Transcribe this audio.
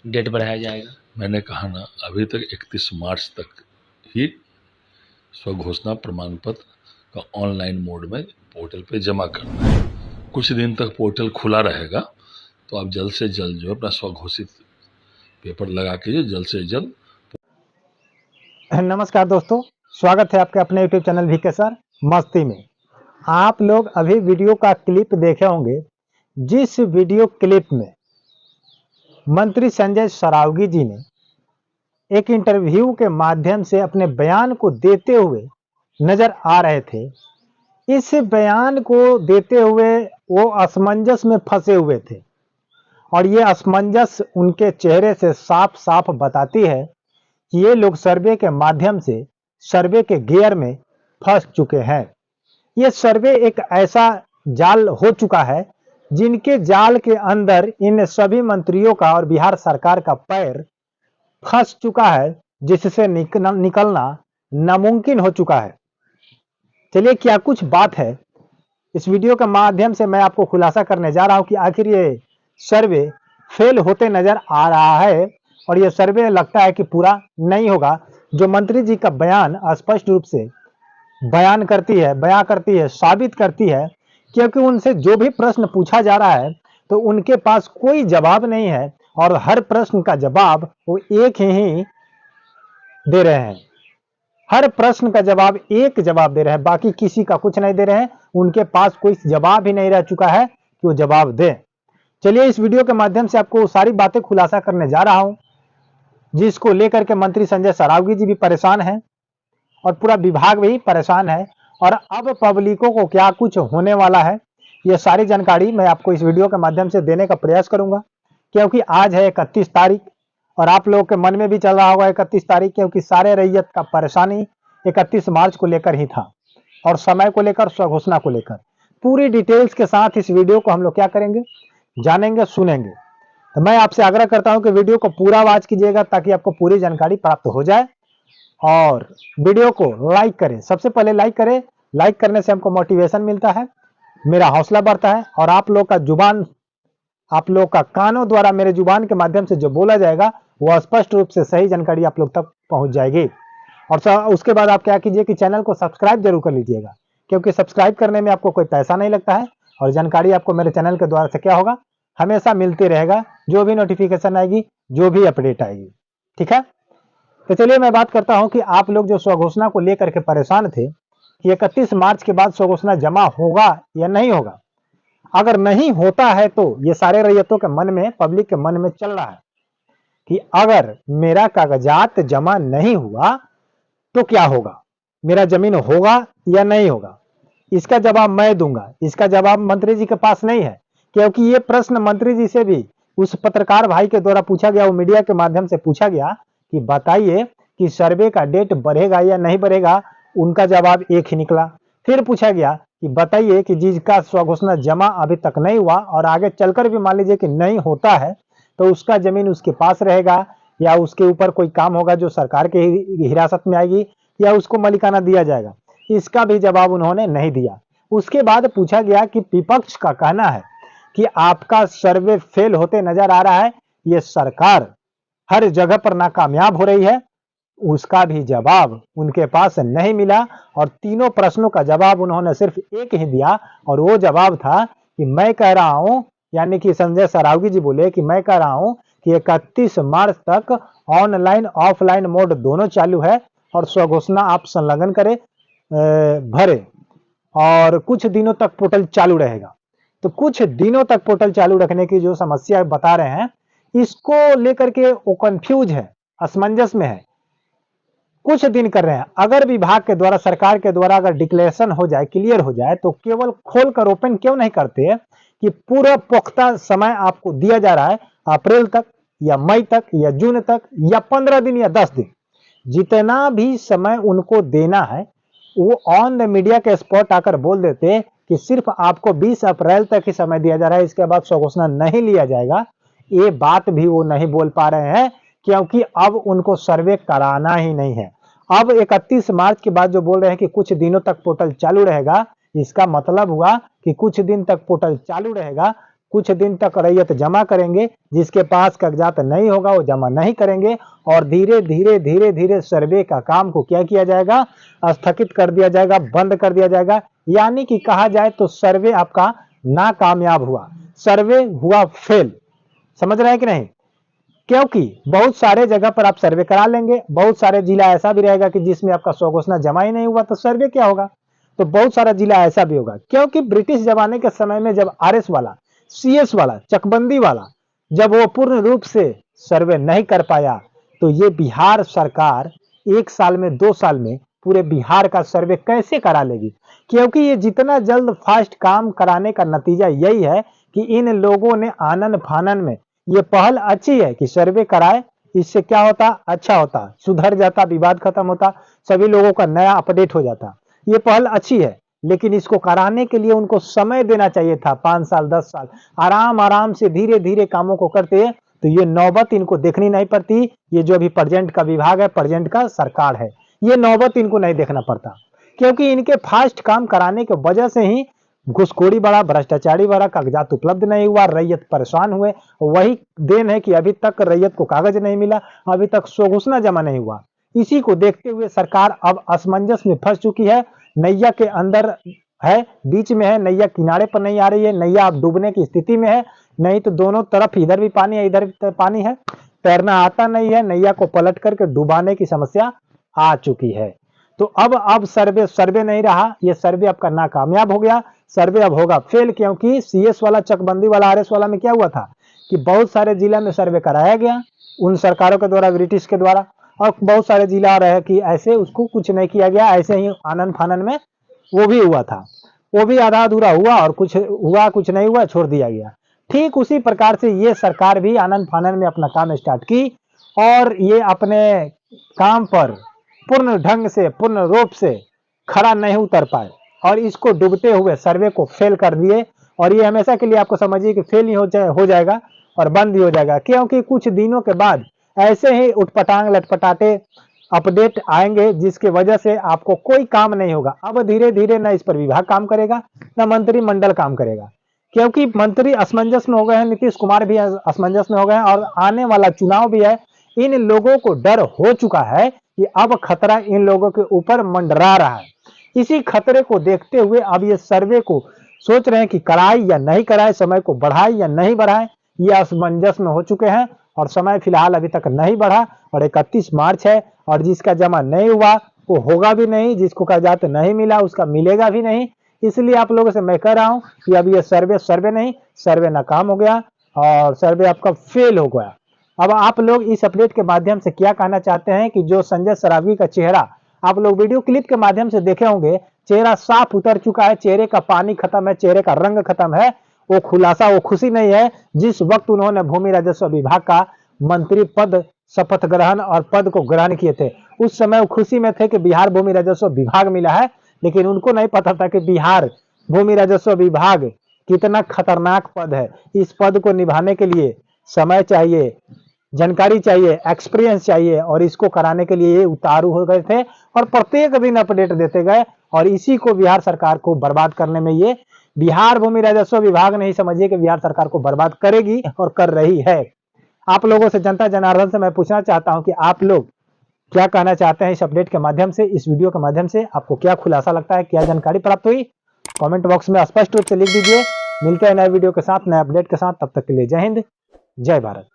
Date बढ़ाया जाएगा? मैंने कहा ना, अभी तक 31 मार्च तक ही स्वघोषणा प्रमाण पत्र का ऑनलाइन मोड में पोर्टल पे जमा करना है। कुछ दिन तक पोर्टल खुला रहेगा, तो आप जल्द से जल्द जो अपना स्वघोषित पेपर लगा के जल्द से जल्द। नमस्कार दोस्तों, स्वागत है आपके अपने YouTube चैनल वीके सर मस्ती में। आप लोग अभी वीडियो का क्लिप देखे होंगे, जिस वीडियो क्लिप में मंत्री संजय सरावगी जी ने एक इंटरव्यू के माध्यम से अपने बयान को देते हुए नजर आ रहे थे। इस बयान को देते हुए वो असमंजस में फंसे हुए थे और ये असमंजस उनके चेहरे से साफ साफ बताती है कि ये लोग सर्वे के माध्यम से सर्वे के गियर में फंस चुके हैं। ये सर्वे एक ऐसा जाल हो चुका है जिनके जाल के अंदर इन सभी मंत्रियों का और बिहार सरकार का पैर फंस चुका है, जिससे निकलना नामुमकिन हो चुका है। चलिए, क्या कुछ बात है, इस वीडियो के माध्यम से मैं आपको खुलासा करने जा रहा हूं कि आखिर ये सर्वे फेल होते नजर आ रहा है और ये सर्वे लगता है कि पूरा नहीं होगा। जो मंत्री जी का बयान स्पष्ट रूप से बयान करती है, साबित करती है, क्योंकि उनसे जो भी प्रश्न पूछा जा रहा है तो उनके पास कोई जवाब नहीं है और हर प्रश्न का जवाब वो एक ही दे रहे हैं। हर प्रश्न का जवाब एक जवाब दे रहे हैं, बाकी किसी का कुछ नहीं दे रहे हैं। उनके पास कोई जवाब ही नहीं रह चुका है कि वो जवाब दे। चलिए, इस वीडियो के माध्यम से आपको सारी बातें खुलासा करने जा रहा हूं, जिसको लेकर के मंत्री संजय सरावगी जी भी परेशान हैं और पूरा विभाग भी परेशान है। और अब पब्लिकों को क्या कुछ होने वाला है, ये सारी जानकारी मैं आपको इस वीडियो के माध्यम से देने का प्रयास करूंगा, क्योंकि आज है 31 तारीख और आप लोगों के मन में भी चल रहा होगा 31 तारीख, क्योंकि सारे रैयत का परेशानी 31 मार्च को लेकर ही था और समय को लेकर, स्वघोषणा को लेकर। पूरी डिटेल्स के साथ इस वीडियो को हम लोग क्या करेंगे, जानेंगे, सुनेंगे। तो मैं आपसे आग्रह करता हूं कि वीडियो को पूरा वॉच कीजिएगा ताकि आपको पूरी जानकारी प्राप्त हो जाए। और वीडियो को लाइक करें, सबसे पहले लाइक करें। लाइक करने से हमको मोटिवेशन मिलता है, मेरा हौसला बढ़ता है और आप लोग का कानों द्वारा मेरे जुबान के माध्यम से जो बोला जाएगा वो स्पष्ट रूप से सही जानकारी आप लोग तक पहुंच जाएगी। और उसके बाद आप क्या कीजिए कि चैनल को सब्सक्राइब जरूर कर लीजिएगा, क्योंकि सब्सक्राइब करने में आपको कोई पैसा नहीं लगता है और जानकारी आपको मेरे चैनल के द्वारा से क्या होगा, हमेशा मिलती रहेगा। जो भी नोटिफिकेशन आएगी, जो भी अपडेट आएगी, ठीक है। तो चलिए, मैं बात करता हूं कि आप लोग जो स्वघोषणा को लेकर के परेशान थे कि 31 मार्च के बाद स्वघोषणा जमा होगा या नहीं होगा। अगर नहीं होता है तो ये सारे रैयतों के मन में, पब्लिक के मन में चल रहा है कि अगर मेरा कागजात जमा नहीं हुआ तो क्या होगा, मेरा जमीन होगा या नहीं होगा। इसका जवाब मैं दूंगा, इसका जवाब मंत्री जी के पास नहीं है, क्योंकि ये प्रश्न मंत्री जी से भी उस पत्रकार भाई के द्वारा पूछा गया, वो मीडिया के माध्यम से पूछा गया कि बताइए कि सर्वे का डेट बढ़ेगा या नहीं बढ़ेगा। उनका जवाब एक ही निकला। फिर पूछा गया कि बताइए कि जिसका स्वघोषणा जमा अभी तक नहीं हुआ और आगे चलकर भी मान लीजिए कि नहीं होता है तो उसका जमीन उसके पास रहेगा या उसके ऊपर कोई काम होगा जो सरकार के हिरासत में आएगी या उसको मालिकाना दिया जाएगा। इसका भी जवाब उन्होंने नहीं दिया। उसके बाद पूछा गया कि विपक्ष का कहना है कि आपका सर्वे फेल होते नजर आ रहा है, ये सरकार हर जगह पर नाकामयाब हो रही है। उसका भी जवाब उनके पास नहीं मिला और तीनों प्रश्नों का जवाब उन्होंने सिर्फ एक ही दिया और वो जवाब था कि मैं कह रहा हूं, यानी कि संजय सरावगी जी बोले कि मैं कह रहा हूं कि 31 मार्च तक ऑनलाइन ऑफलाइन मोड दोनों चालू है और स्वघोषणा आप संलग्न करें, भरे और कुछ दिनों तक पोर्टल चालू रहेगा। तो कुछ दिनों तक पोर्टल चालू रखने की जो समस्या बता रहे हैं, इसको लेकर के वो कंफ्यूज है, असमंजस में है। कुछ दिन कर रहे हैं, अगर विभाग के द्वारा, सरकार के द्वारा अगर डिक्लेरेशन हो जाए, क्लियर हो जाए, तो केवल खोलकर ओपन क्यों नहीं करते कि पूरा पुख्ता समय आपको दिया जा रहा है, अप्रैल तक या मई तक या जून तक या 15 दिन या 10 दिन, जितना भी समय उनको देना है वो ऑन द मीडिया के स्पॉट आकर बोल देते कि सिर्फ आपको 20 अप्रैल तक ही समय दिया जा रहा है, इसके बाद स्वघोषणा नहीं लिया जाएगा। ये बात भी वो नहीं बोल पा रहे हैं, क्योंकि अब उनको सर्वे कराना ही नहीं है। अब 31 मार्च के बाद जो बोल रहे हैं कि कुछ दिनों तक पोर्टल चालू रहेगा, इसका मतलब हुआ कि कुछ दिन तक पोर्टल चालू रहेगा कुछ दिन तक रैयत जमा करेंगे, जिसके पास कागजात नहीं होगा वो जमा नहीं करेंगे और धीरे धीरे सर्वे का काम को क्या किया जाएगा, स्थगित कर दिया जाएगा, बंद कर दिया जाएगा। यानी कि कहा जाए तो सर्वे आपका नाकामयाब हुआ, सर्वे हुआ फेल। समझ रहे हैं कि नहीं? क्योंकि बहुत सारे जगह पर आप सर्वे करा लेंगे, बहुत सारे जिला ऐसा भी रहेगा कि जिसमें आपका स्वघोषणा जमा ही नहीं हुआ, तो सर्वे क्या होगा? तो बहुत सारा जिला ऐसा भी होगा। क्योंकि ब्रिटिश जमाने के समय में जब आरएस वाला, सीएस वाला, चकबंदी वाला जब वो पूर्ण रूप से सर्वे नहीं कर पाया, तो ये बिहार सरकार 1 साल में 2 साल में पूरे बिहार का सर्वे कैसे करा लेगी? क्योंकि ये जितना जल्द फास्ट काम कराने का नतीजा यही है कि इन लोगों ने आनन फानन में, ये पहल अच्छी है कि सर्वे कराए, इससे क्या होता, अच्छा होता, सुधर जाता, विवाद खत्म होता, सभी लोगों का नया अपडेट हो जाता। ये पहल अच्छी है, लेकिन इसको कराने के लिए उनको समय देना चाहिए था, 5 साल 10 साल आराम से धीरे धीरे कामों को करते, तो ये नौबत इनको देखनी नहीं पड़ती। ये जो अभी प्रेजेंट का विभाग है, प्रेजेंट का सरकार है, ये नौबत इनको नहीं देखना पड़ता। क्योंकि इनके फास्ट काम कराने की वजह से ही घुसखोरी बढ़ा, भ्रष्टाचारी बढ़ा, कागजात उपलब्ध नहीं हुआ, रैयत परेशान हुए। वही देन है कि अभी तक रैयत को कागज नहीं मिला, अभी तक स्वघोषणा जमा नहीं हुआ। इसी को देखते हुए सरकार अब असमंजस में फंस चुकी है, नैया के अंदर है, बीच में है, नैया किनारे पर नहीं आ रही है, नैया अब डूबने की स्थिति में है। नहीं तो दोनों तरफ, इधर भी पानी है इधर भी पानी है, तैरना आता नहीं है, नैया को पलट करके डुबाने की समस्या आ चुकी है। तो अब सर्वे नहीं रहा, ये सर्वे आपका नाकामयाब हो गया, सर्वे अब होगा फेल। क्योंकि सीएस वाला, चकबंदी वाला, आरएस वाला में क्या हुआ था कि बहुत सारे जिला में सर्वे कराया गया उन सरकारों के द्वारा, ब्रिटिश के द्वारा, और बहुत सारे जिला रहे कि ऐसे उसको कुछ नहीं किया गया, ऐसे ही आनन फानन में वो भी हुआ था, वो भी आधा अधूरा हुआ और कुछ हुआ कुछ नहीं हुआ, छोड़ दिया गया। ठीक उसी प्रकार से ये सरकार भी आनन फानन में अपना काम स्टार्ट की और ये अपने काम पर पूर्ण ढंग से, पूर्ण रूप से खड़ा नहीं उतर पाए और इसको डूबते हुए सर्वे को फेल कर दिए। और ये हमेशा के लिए आपको समझिए कि फेल ही हो जाएगा और बंद ही हो जाएगा। क्योंकि कुछ दिनों के बाद ऐसे ही उठपटांग लटपटाटे अपडेट आएंगे, जिसकी वजह से आपको कोई काम नहीं होगा। अब धीरे धीरे न इस पर विभाग काम करेगा, न मंत्रिमंडल काम करेगा, क्योंकि मंत्री असमंजस में हो गए हैं, नीतीश कुमार भी असमंजस में हो गए हैं और आने वाला चुनाव भी है। इन लोगों को डर हो चुका है कि अब खतरा इन लोगों के ऊपर मंडरा रहा है। इसी खतरे को देखते हुए अब ये सर्वे को सोच रहे हैं कि कराए या नहीं कराए, समय को बढ़ाए या नहीं बढ़ाए, ये असमंजस में हो चुके हैं। और समय फिलहाल अभी तक नहीं बढ़ा और 31 मार्च है और जिसका जमा नहीं हुआ वो होगा भी नहीं, जिसको कागजात नहीं मिला उसका मिलेगा भी नहीं। इसलिए आप लोगों से मैं कह रहा हूं कि अब ये सर्वे नहीं, सर्वे नाकाम हो गया और सर्वे आपका फेल हो गया। अब आप लोग इस अपडेट के माध्यम से क्या कहना चाहते हैं कि जो संजय सरावगी का चेहरा आप लोग वीडियो क्लिप के माध्यम से देखे होंगे, चेहरा साफ उतर चुका है, चेहरे का पानी खत्म है, चेहरे का रंग खत्म है, वो खुलासा, वो खुशी नहीं है। जिस वक्त उन्होंने भूमि राजस्व विभाग का मंत्री पद शपथ ग्रहण और पद को ग्रहण किए थे, उस समय वो खुशी में थे कि बिहार भूमि राजस्व विभाग मिला है। लेकिन उनको नहीं पता था कि बिहार भूमि राजस्व विभाग कितना खतरनाक पद है। इस पद को निभाने के लिए समय चाहिए, जानकारी चाहिए, एक्सपीरियंस चाहिए और इसको कराने के लिए ये उतारू हो गए थे और प्रत्येक दिन अपडेट देते गए और इसी को बिहार सरकार को बर्बाद करने में ये बिहार भूमि राजस्व विभाग नहीं समझिए कि बिहार सरकार को बर्बाद करेगी और कर रही है। आप लोगों से, जनता जनार्दन से मैं पूछना चाहता हूं कि आप लोग क्या कहना चाहते हैं इस अपडेट के माध्यम से, इस वीडियो के माध्यम से आपको क्या खुलासा लगता है, क्या जानकारी प्राप्त हुई? कमेंट बॉक्स में स्पष्ट रूप से लिख दीजिए। मिलते हैं नए वीडियो के साथ, नए अपडेट के साथ, तब तक के लिए जय हिंद, जय भारत।